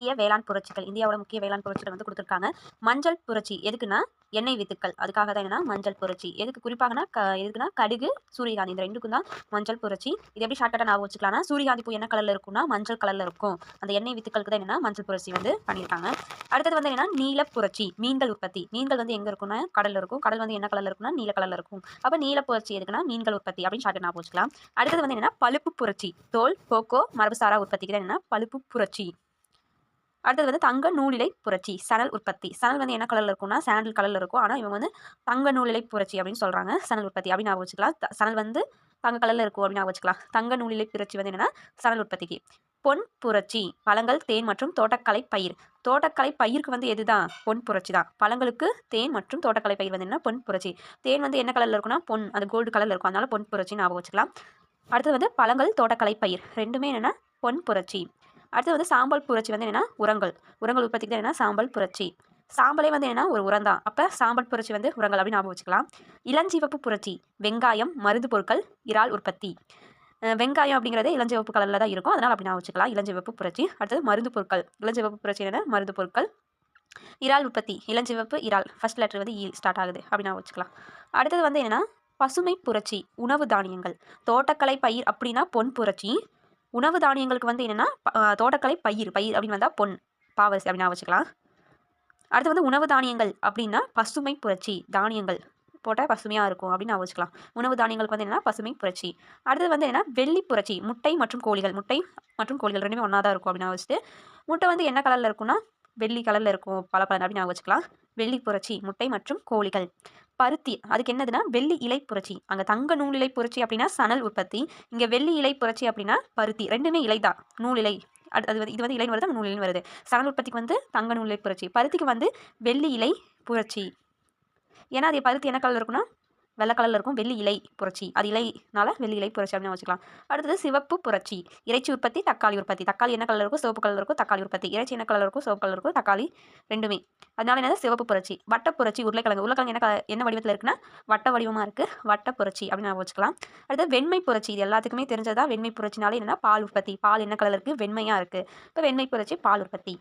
வேளாண் புரட்சிகள் இந்தியாவோட முக்கிய வேளாண் புரட்சிகள் வந்து கொடுத்துருக்காங்க. மஞ்சள் புரட்சி எதுக்குன்னா எண்ணெய் வித்துக்கள். அதுக்காக தான் என்னன்னா மஞ்சள் புரட்சி. எதுக்கு குறிப்பாகனா எதுக்குன்னா கடுகு, சூரியகாந்தி இந்த 2க்கும் தான் மஞ்சள் புரட்சி. இது எப்படி ஷார்ட்கட்டா ஞாபகம் வச்சுக்கலாம்னா சூரியகாந்தி பூ என்ன கலர்ல இருக்கும்னா மஞ்சள் கலர்ல இருக்கும். அந்த எண்ணெய் வித்துக்களுக்கு தான் என்னன்னா மஞ்சள் புரட்சி வந்து பண்ணியிருக்காங்க. அடுத்தது வந்து என்னன்னா நீல புரட்சி. மீன்கள் உற்பத்தி. மீன்கள் வந்து எங்க இருக்கும்னா கடல்ல இருக்கும். கடல் வந்து என்ன கலர்ல இருக்கும்னா நீல கலர்ல இருக்கும். அப்ப நீல புரட்சி எதுக்குன்னா மீன்கள் உற்பத்தி அப்படின்னு ஷார்ட்கட் ஞாபகம் வச்சுக்கலாம். அடுத்தது வந்து என்னன்னா பழுப்பு புரட்சி. தோல், கோகோ, மரபுசாரா உற்பத்திக்கு தான் என்னன்னா பழுப்பு புரட்சி. அடுத்தது வந்து தங்க நூலிலை புரட்சி. சணல் உற்பத்தி. சணல் வந்து என்ன கலர்ல இருக்கும்னா சாண்டில் கலர்ல இருக்கும். ஆனா இவங்க வந்து தங்க நூலிலை புரட்சி அப்படின்னு சொல்றாங்க. சணல் உற்பத்தி அப்படின்னு ஞாபகம் வச்சுக்கலாம். சணல் வந்து தங்க கலர்ல இருக்கும் அப்படின்னு ஞாபகம் வச்சுக்கலாம். தங்க நூலிலை புரட்சி வந்து என்னன்னா சணல் உற்பத்திக்கு. பொன் புரட்சி. பழங்கள், தேன் மற்றும் தோட்டக்கலை பயிர். தோட்டக்கலை பயிருக்கு வந்து எதுதான் பொன் புரட்சி தான். பழங்களுக்கு தேன் மற்றும் தோட்டக்கலை பயிர் வந்து என்ன பொன் புரட்சி. தேன் வந்து என்ன கலர்ல இருக்கும்னா பொன், அது கோல்டு கலர்ல இருக்கும். அதனால பொன் புரட்சி ஞாபகம் வச்சுக்கலாம். அடுத்தது வந்து பழங்கள், தோட்டக்கலை பயிர் ரெண்டுமே என்னன்னா பொன் புரட்சி. அடுத்து வந்து சாம்பல் புரட்சி வந்து என்னன்னா உரங்கள். உரங்கள் உற்பத்திக்கு தான் என்ன சாம்பல் புரட்சி. சாம்பலே வந்து என்ன ஒரு உரம் தான். அப்போ சாம்பல் புரட்சி வந்து உரங்கள் அப்படின்னு ஞாபகம் வச்சுக்கலாம். இளஞ்சிவப்பு புரட்சி. வெங்காயம், மருந்து பொருட்கள், இறால் உற்பத்தி. வெங்காயம் அப்படிங்கிறது இளஞ்சிவப்பு கலரில் தான் இருக்கும். அதனால் அப்படி ஞாபகம் வச்சுக்கலாம். இளஞ்சிவப்பு புரட்சி. அடுத்தது மருந்து பொருட்கள். இளஞ்சிவப்பு புரட்சி என்ன மருந்து பொருட்கள். இறால் உற்பத்தி. இளஞ்சிவப்பு இறால் ஃபர்ஸ்ட் லெட்டர் வந்து ஸ்டார்ட் ஆகுது அப்படின்னு ஞாபகம் வச்சுக்கலாம். அடுத்தது வந்து என்னன்னா பசுமை புரட்சி. உணவு தானியங்கள். தோட்டக்கலை பயிர் அப்படின்னா பொன் புரட்சி. உணவு தானியங்களுக்கு வந்து என்னென்னா தோட்டக்கலை பயிர் அப்படின்னு வந்தால் பொன் பாவரிசி அப்படின்னு வச்சுக்கலாம். அடுத்து வந்து உணவு தானியங்கள் அப்படின்னா பசுமை புரட்சி. தானியங்கள் போட்டால் பசுமையாக இருக்கும் அப்படின்னு நான் வச்சுக்கலாம். உணவு தானியங்களுக்கு வந்து என்னென்னா பசுமை புரட்சி. அடுத்தது வந்து என்னென்னா வெள்ளி புரட்சி. முட்டை மற்றும் கோழிகள். முட்டை மற்றும் கோழிகள் ரெண்டுமே ஒன்றா தான் இருக்கும் அப்படின்னு வச்சுட்டு முட்டை வந்து என்ன கலரில் இருக்கும்னா வெள்ளி கலரில் இருக்கும் பலப்பலன் அப்படின்னு நான் வச்சுக்கலாம். வெள்ளி புரட்சி. முட்டை மற்றும் கோழிகள். பருத்தி அதுக்கு என்னதுன்னா வெள்ளி இலை புரட்சி. அங்கே தங்க நூல் இலை புரட்சி அப்படின்னா சணல் உற்பத்தி. இங்கே வெள்ளி இலை புரட்சி அப்படின்னா பருத்தி. ரெண்டுமே இலை தான். நூல் இலை அது வந்து இது வந்து இலைன்னு வருது, நூல் இலைன்னு வருது. சணல் உற்பத்திக்கு வந்து தங்க நூல் இலை புரட்சி. பருத்திக்கு வந்து வெள்ளி இலை புரட்சி. ஏன்னா அது பருத்தி என்ன கலர் இருக்குன்னா வெள்ளை கலரில் இருக்கும். வெள்ளி இலை புரட்சி. அது இலைனால வெள்ளி இலை புரட்சி அப்படின்னு வச்சுக்கலாம். அடுத்தது சிவப்பு புரட்சி. இறைச்சி உற்பத்தி, தக்காளி உற்பத்தி. தக்காளி என்ன கலர் இருக்கும் சிவப்பு கலர் இருக்கும். தக்காளி உற்பத்தி. இறைச்சி என்ன கலர் இருக்கும் சிவப்பு கலர் இருக்கும். தக்காளி ரெண்டுமே. அதனால என்னது சிவப்பு புரட்சி. வட்ட புரட்சி. உருளைக்கிழங்கு. உருளைக்கிழங்கு என்ன வடிவத்தில் இருக்குன்னா வட்ட வடிவமாக இருக்குது. வட்ட புரட்சி அப்படின்னு நான் வச்சுக்கலாம். அடுத்தது வெண்மை புரட்சி. இது எல்லாத்துக்குமே தெரிஞ்சதா வெண்மை புரட்சினாலே என்னன்னா பால் உற்பத்தி. பால் என்ன கலர் இருக்குது வெண்மையாக இருக்குது. இப்போ வெண்மை புரட்சி பால் உற்பத்தி.